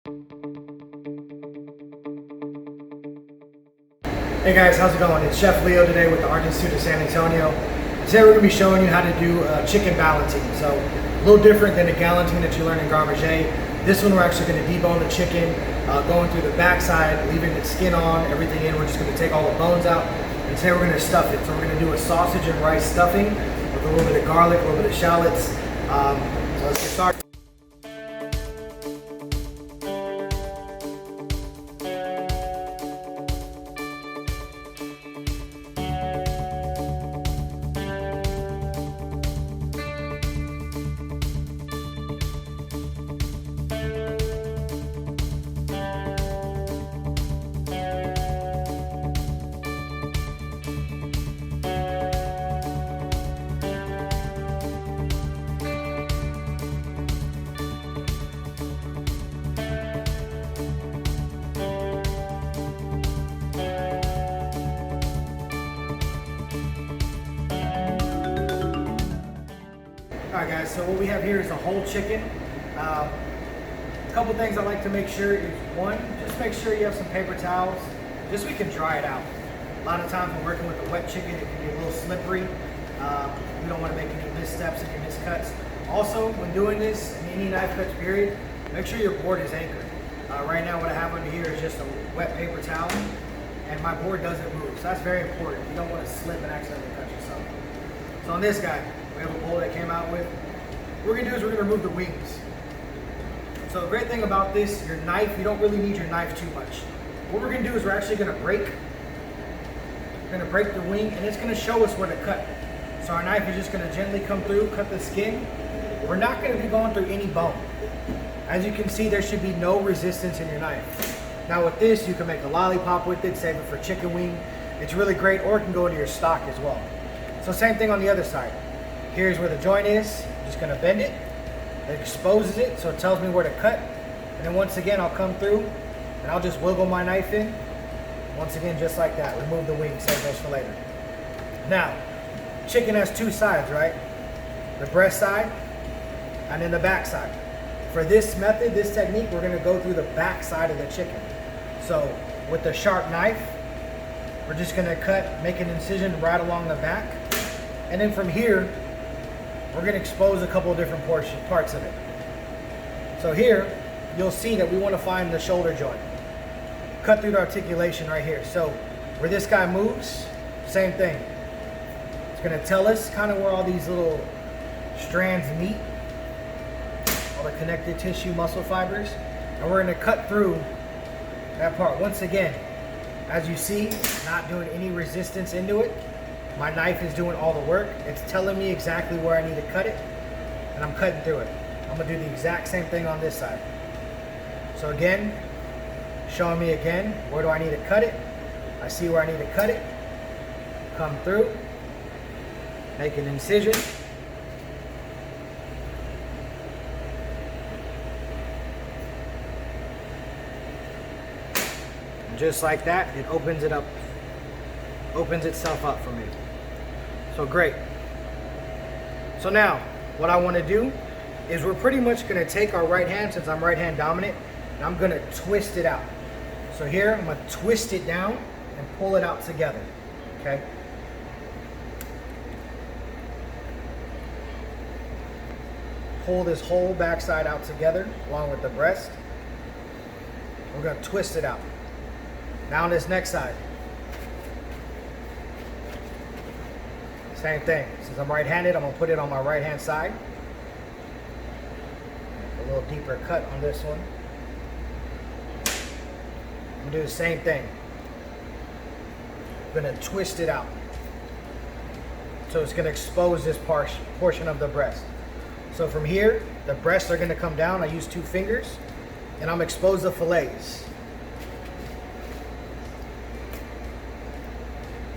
Hey guys, how's it going? It's Chef Leo today with the Art Institute of San Antonio. Today we're going to be showing you how to do a chicken ballotine. So a little different than the galantine that you learn in Garde Manger. This one we're actually going to debone the chicken, going through the backside, leaving the skin on, everything in. We're just going to take all the bones out. And today we're going to stuff it. So we're going to do a sausage and rice stuffing with a little bit of garlic, a little bit of shallots. So let's get started. Alright guys, so what we have here is a whole chicken. A couple things I like to make sure is, one, just make sure you have some paper towels, just so we can dry it out. A lot of times when working with a wet chicken, it can be a little slippery. We don't want to make any missteps and any miscuts. Also, when doing this, in any knife cuts period, make sure your board is anchored. Right now what I have under here is just a wet paper towel, and my board doesn't move, so that's very important. You don't want to slip and accidentally cut yourself. So on this guy, we have a bowl that came out with. What we're gonna do is we're gonna remove the wings. So the great thing about this, your knife, you don't really need your knife too much. What we're gonna do is we're actually gonna break the wing, and it's gonna show us where to cut. So our knife is just gonna gently come through, cut the skin. We're not gonna be going through any bone. As you can see, there should be no resistance in your knife. Now with this, you can make a lollipop with it, save it for chicken wing. It's really great, or it can go into your stock as well. So same thing on the other side. Here's where the joint is. I'm just gonna bend it. It exposes it, so it tells me where to cut. And then once again, I'll come through and I'll just wiggle my knife in. Once again, just like that. Remove the wing, save those for later. Now, chicken has two sides, right? The breast side and then the back side. For this method, this technique, we're gonna go through the back side of the chicken. So with the sharp knife, we're just gonna cut, make an incision right along the back. And then from here, we're gonna expose a couple of different parts of it. So here, you'll see that we wanna find the shoulder joint. Cut through the articulation right here. So where this guy moves, same thing. It's gonna tell us kind of where all these little strands meet, all the connective tissue muscle fibers, and we're gonna cut through that part. Once again, as you see, not doing any resistance into it. My knife is doing all the work. It's telling me exactly where I need to cut it, and I'm cutting through it. I'm gonna do the exact same thing on this side. So again, showing me again, where do I need to cut it? I see where I need to cut it. Come through, make an incision. And just like that, it opens it up, opens itself up for me. So great. So now, what I want to do is we're pretty much going to take our right hand, since I'm right hand dominant, and I'm going to twist it out. So here, I'm going to twist it down and pull it out together, okay? Pull this whole backside out together, along with the breast. We're going to twist it out. Now on this next side, same thing. Since I'm right-handed, I'm gonna put it on my right-hand side. A little deeper cut on this one. I'm gonna do the same thing. I'm gonna twist it out. So it's gonna expose this portion of the breast. So from here, the breasts are gonna come down. I use 2 fingers, and I'm gonna expose the fillets.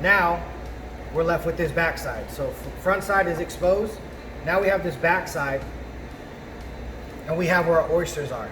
Now, we're left with this back side. So front side is exposed. Now we have this back side, and we have where our oysters are.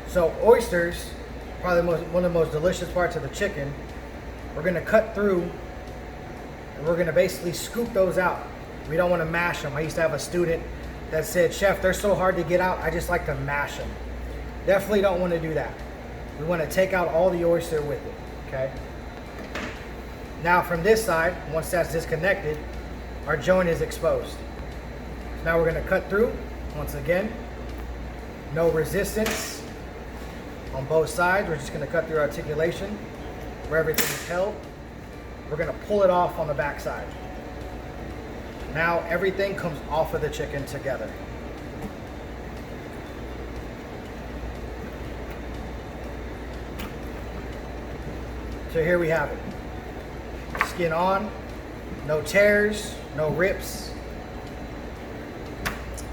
So oysters, probably one of the most delicious parts of the chicken. We're gonna cut through, and we're gonna basically scoop those out. We don't wanna mash them. I used to have a student that said, "Chef, they're so hard to get out, I just like to mash them." Definitely don't want to do that. We want to take out all the oyster with it, okay? Now from this side, once that's disconnected, our joint is exposed. So now we're going to cut through, once again, no resistance on both sides. We're just going to cut through articulation where everything is held. We're going to pull it off on the back side. Now everything comes off of the chicken together. So here we have it. Skin on, no tears, no rips.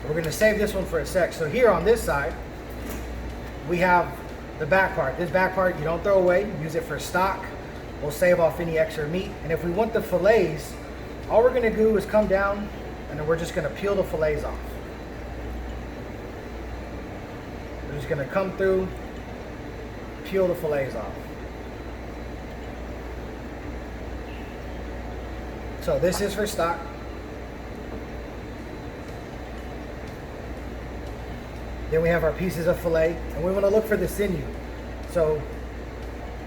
We're going to save this one for a sec. So here on this side, we have the back part. This back part you don't throw away, use it for stock. We'll save off any extra meat. And if we want the fillets, all we're going to do is come down and then we're just going to peel the fillets off. We're just going to come through, peel the fillets off. So this is for stock. Then we have our pieces of filet, and we want to look for the sinew. So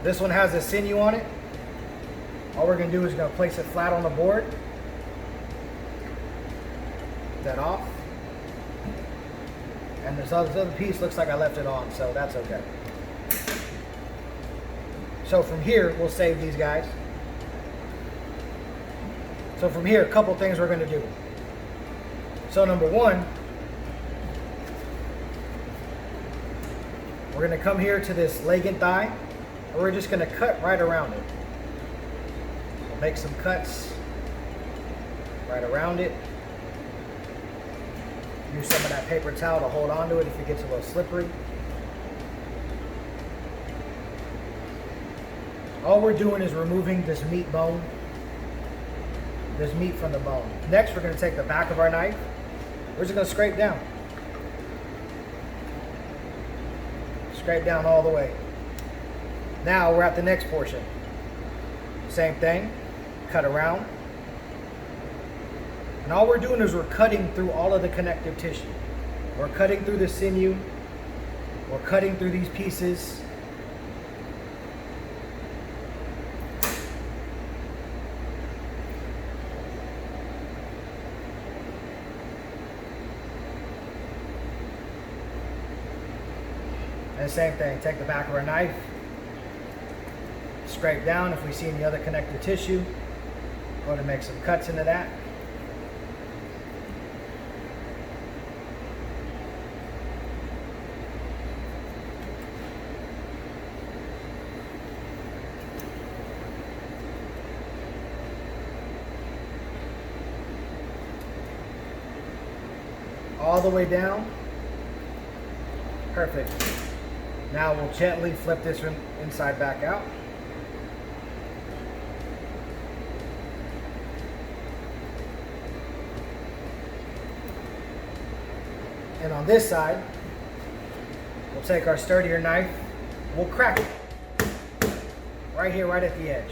this one has a sinew on it. All we're going to do is going to place it flat on the board. Get that off. And this other piece looks like I left it on, so that's okay. So from here, we'll save these guys. So from here, a couple things we're going to do. So number one, we're going to come here to this leg and thigh, and we're just going to cut right around it. So make some cuts right around it. Use some of that paper towel to hold onto it if it gets a little slippery. All we're doing is removing this meat bone. There's meat from the bone. Next, we're going to take the back of our knife. We're just going to scrape down. Scrape down all the way. Now we're at the next portion. Same thing. Cut around. And all we're doing is we're cutting through all of the connective tissue. We're cutting through the sinew. We're cutting through these pieces. And same thing, take the back of our knife, scrape down. If we see any other connective tissue, go ahead and make some cuts into that. All the way down. Perfect. Now we'll gently flip this inside back out. And on this side, we'll take our sturdier knife, we'll crack it right here, right at the edge.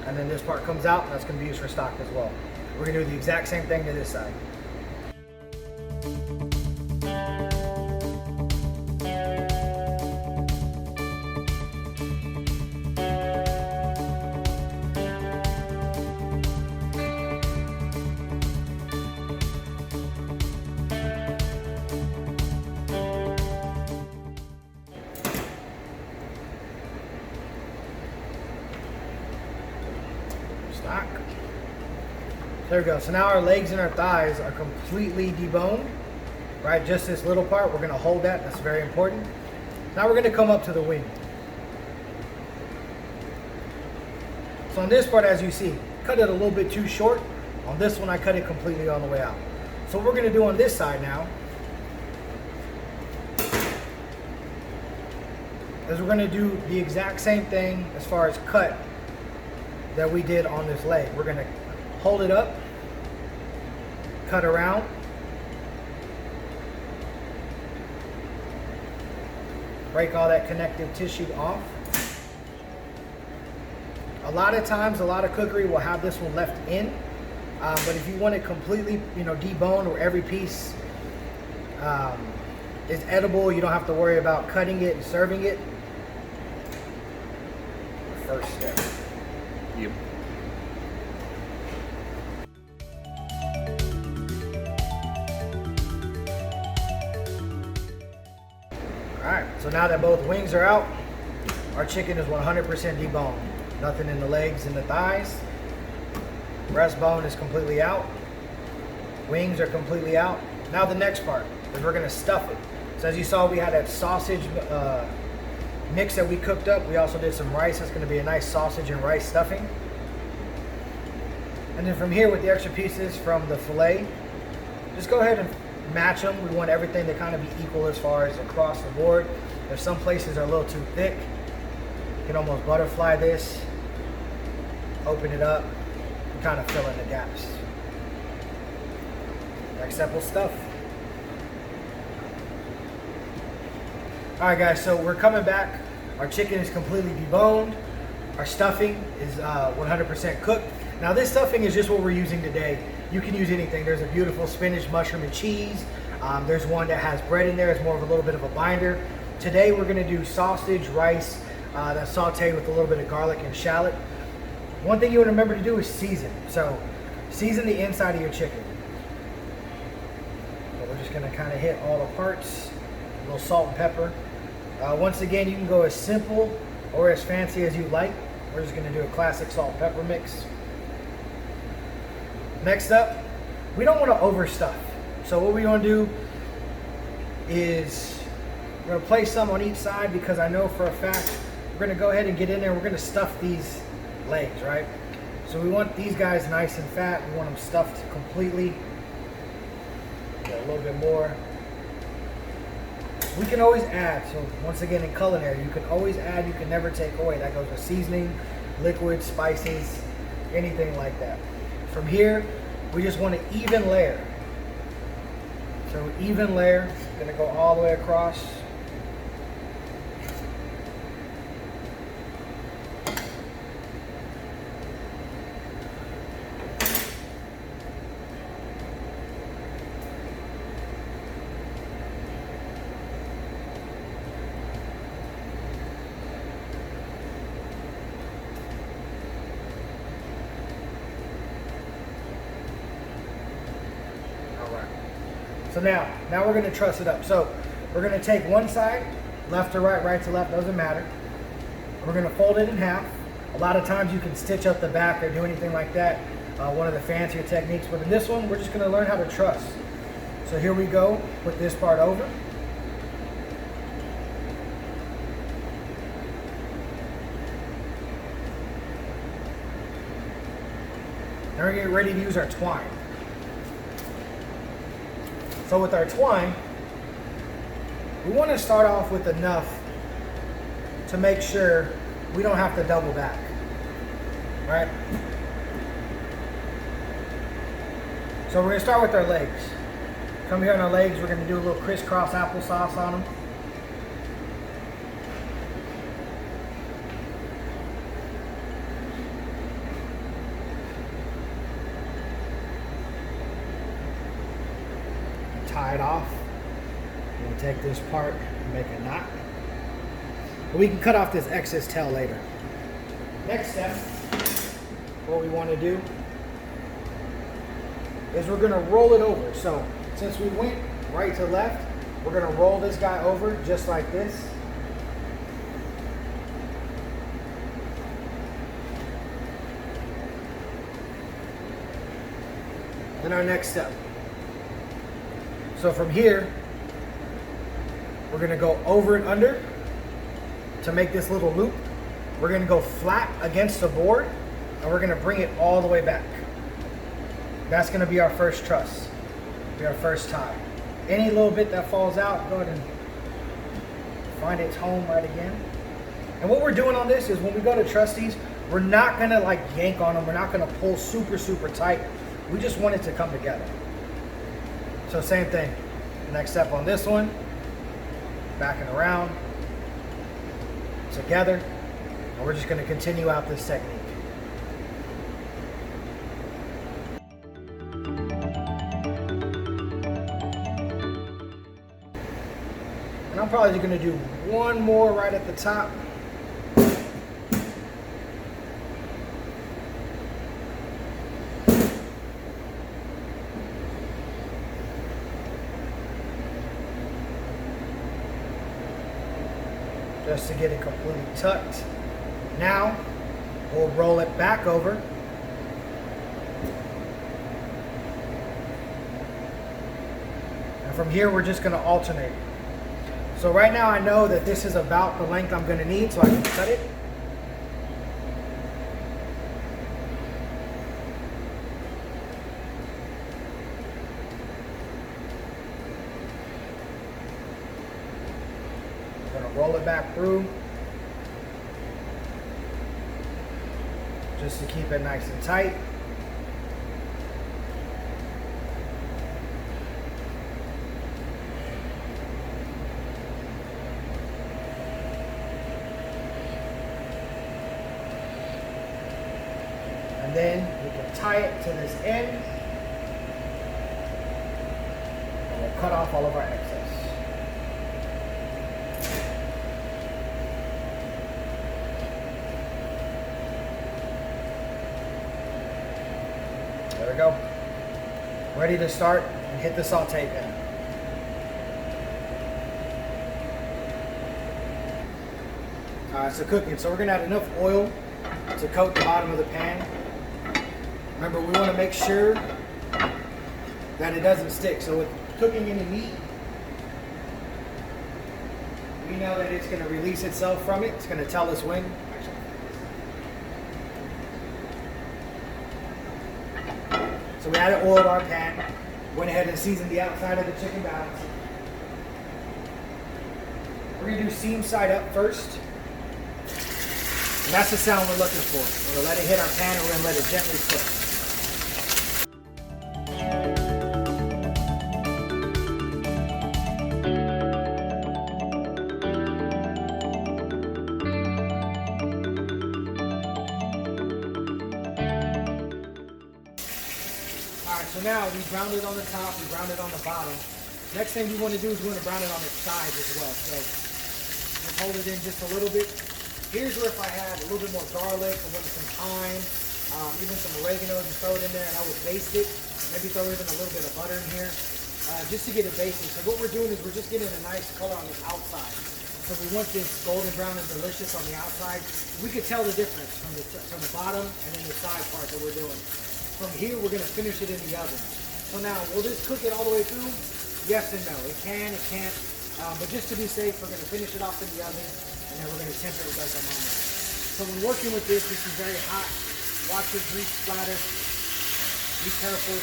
And then this part comes out, and that's going to be used for stock as well. We're going to do the exact same thing to this side. Stock. There we go. So now our legs and our thighs are completely deboned, right? Just this little part, we're going to hold that. That's very important. Now we're going to come up to the wing. So on this part, as you see, cut it a little bit too short. On this one, I cut it completely all the way out. So what we're going to do on this side now is we're going to do the exact same thing as far as cut that we did on this leg. We're going to hold it up, cut around, break all that connective tissue off. A lot of times, a lot of cookery will have this one left in, but if you want it completely, deboned, or every piece is edible. You don't have to worry about cutting it and serving it. First step. Yep. Alright, so now that both wings are out, our chicken is 100% deboned. Nothing in the legs and the thighs. Breastbone is completely out. Wings are completely out. Now the next part is we're gonna stuff it. So as you saw, we had that sausage mix that we cooked up. We also did some rice. It's gonna be a nice sausage and rice stuffing. And then from here with the extra pieces from the filet, just go ahead and match them. We want everything to kind of be equal as far as across the board. If some places are a little too thick, you can almost butterfly this, open it up, and kind of fill in the gaps. Next step will stuff. All right guys, so we're coming back. Our chicken is completely deboned. Our stuffing is 100% cooked. Now this stuffing is just what we're using today. You can use anything. There's a beautiful spinach, mushroom, and cheese. There's one that has bread in there. It's more of a little bit of a binder. Today we're gonna do sausage, rice, that's sauteed with a little bit of garlic and shallot. One thing you wanna remember to do is season. So season the inside of your chicken. So we're just gonna kind of hit all the parts. A little salt and pepper. Once again, you can go as simple or as fancy as you like. We're just gonna do a classic salt and pepper mix. Next up, we don't want to overstuff. So what we want to do is we're going to place some on each side because I know for a fact we're going to go ahead and get in there. We're going to stuff these legs, right? So we want these guys nice and fat. We want them stuffed completely. Get a little bit more. We can always add. So once again, in culinary, you can always add. You can never take away. That goes with seasoning, liquids, spices, anything like that. From here, we just want an even layer. So even layer, gonna go all the way across. So now we're gonna truss it up. So we're gonna take one side, left to right, right to left, doesn't matter. We're gonna fold it in half. A lot of times you can stitch up the back or do anything like that. One of the fancier techniques, but in this one, we're just gonna learn how to truss. So here we go, put this part over. Now we're getting ready to use our twine. So with our twine, we want to start off with enough to make sure we don't have to double back, right? So we're going to start with our legs. Come here on our legs, we're going to do a little crisscross applesauce on them. Tie it off. We'll take this part and make a knot. But we can cut off this excess tail later. Next step, what we want to do is we're going to roll it over. So since we went right to left, we're going to roll this guy over just like this. Then our next step. So from here, we're going to go over and under to make this little loop. We're going to go flat against the board and we're going to bring it all the way back. That's going to be our first truss, be our first tie. Any little bit that falls out, go ahead and find its home right again. And what we're doing on this is when we go to truss these, we're not going to like yank on them. We're not going to pull super, super tight. We just want it to come together. So same thing, next step on this one, backing around, together, and we're just going to continue out this technique. And I'm probably gonna do one more right at the top. Just to get it completely tucked. Now, we'll roll it back over. And from here, we're just gonna alternate. So right now, I know that this is about the length I'm gonna need, so I can cut it. Roll it back through just to keep it nice and tight. And then we can tie it to this end and we'll cut off all of our excess. There we go. Ready to start and hit the saute pan. So cooking. So we're gonna add enough oil to coat the bottom of the pan. Remember, we want to make sure that it doesn't stick. So with cooking any meat, we know that it's gonna release itself from it. It's gonna tell us when. So we added oil to our pan, went ahead and seasoned the outside of the chicken balance. We're gonna do seam side up first. And that's the sound we're looking for. We're gonna let it hit our pan and we're gonna let it gently cook. So now we browned it on the top, we browned it on the bottom. Next thing we want to do is we want to brown it on its sides as well. So just hold it in just a little bit. Here's where if I had a little bit more garlic, or maybe some thyme, even some oregano, just throw it in there and I would baste it. Maybe throw even a little bit of butter in here, just to get it basted. So what we're doing is we're just getting a nice color on the outside. So we want this golden brown and delicious on the outside. We could tell the difference from the bottom and then the side part that we're doing. From here, we're gonna finish it in the oven. So now, will this cook it all the way through? Yes and no. It can, it can't. But just to be safe, we're gonna finish it off in the oven, and then we're gonna temper it with our thermometer. So when working with this is very hot. Watch your grease splatter. Be careful.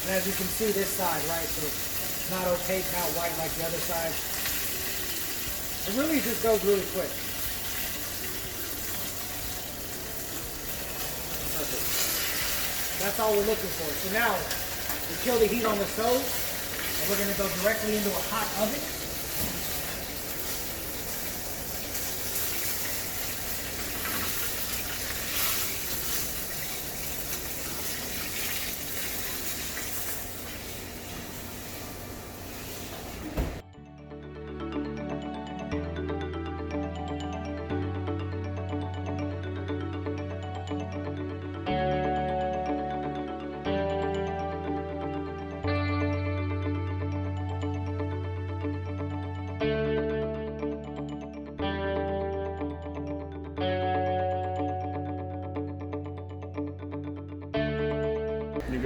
And as you can see this side, right, so it's not opaque, not white like the other side. It really just goes really quick. That's all we're looking for. So now, we kill the heat on the stove, and we're going to go directly into a hot oven.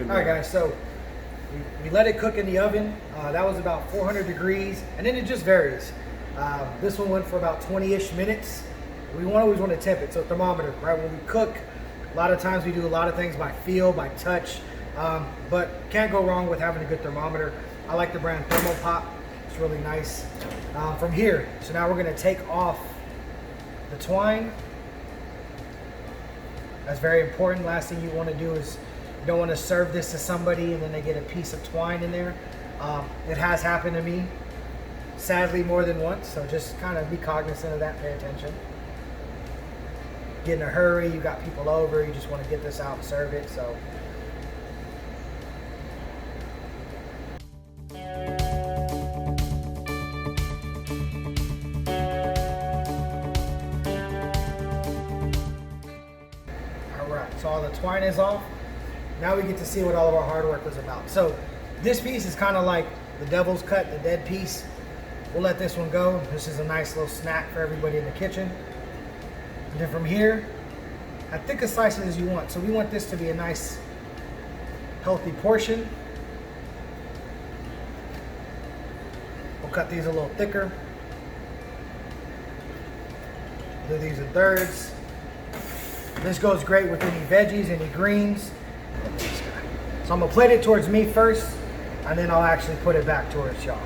All right, guys, so we let it cook in the oven. That was about 400 degrees, and then it just varies. This one went for about 20-ish minutes. We always want to temp it, so thermometer, right? When we cook, a lot of times we do a lot of things by feel, by touch, but can't go wrong with having a good thermometer. I like the brand Thermopop. It's really nice. From here, so now we're gonna take off the twine. That's very important. Last thing you want to do is you don't want to serve this to somebody and then they get a piece of twine in there. It has happened to me, sadly, more than once. So just kind of be cognizant of that, pay attention. Get in a hurry, you got people over, you just want to get this out and serve it. So So all the twine is off. Now we get to see what all of our hard work was about. So this piece is kind of like the devil's cut, the dead piece. We'll let this one go. This is a nice little snack for everybody in the kitchen. And then from here, as thick a slices as you want. So we want this to be a nice, healthy portion. We'll cut these a little thicker. Do these in thirds. This goes great with any veggies, any greens. So I'm gonna plate it towards me first, and then I'll actually put it back towards y'all.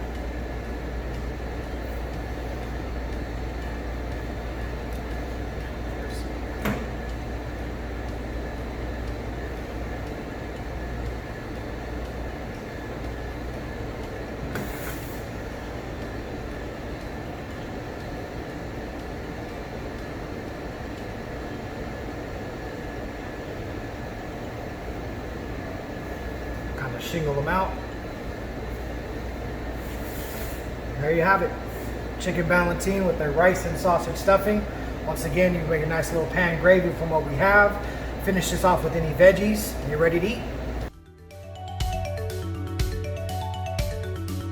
Shingle them out. There you have it. Chicken ballotine with their rice and sausage stuffing. Once again, you can make a nice little pan gravy from what we have. Finish this off with any veggies, and you're ready to eat.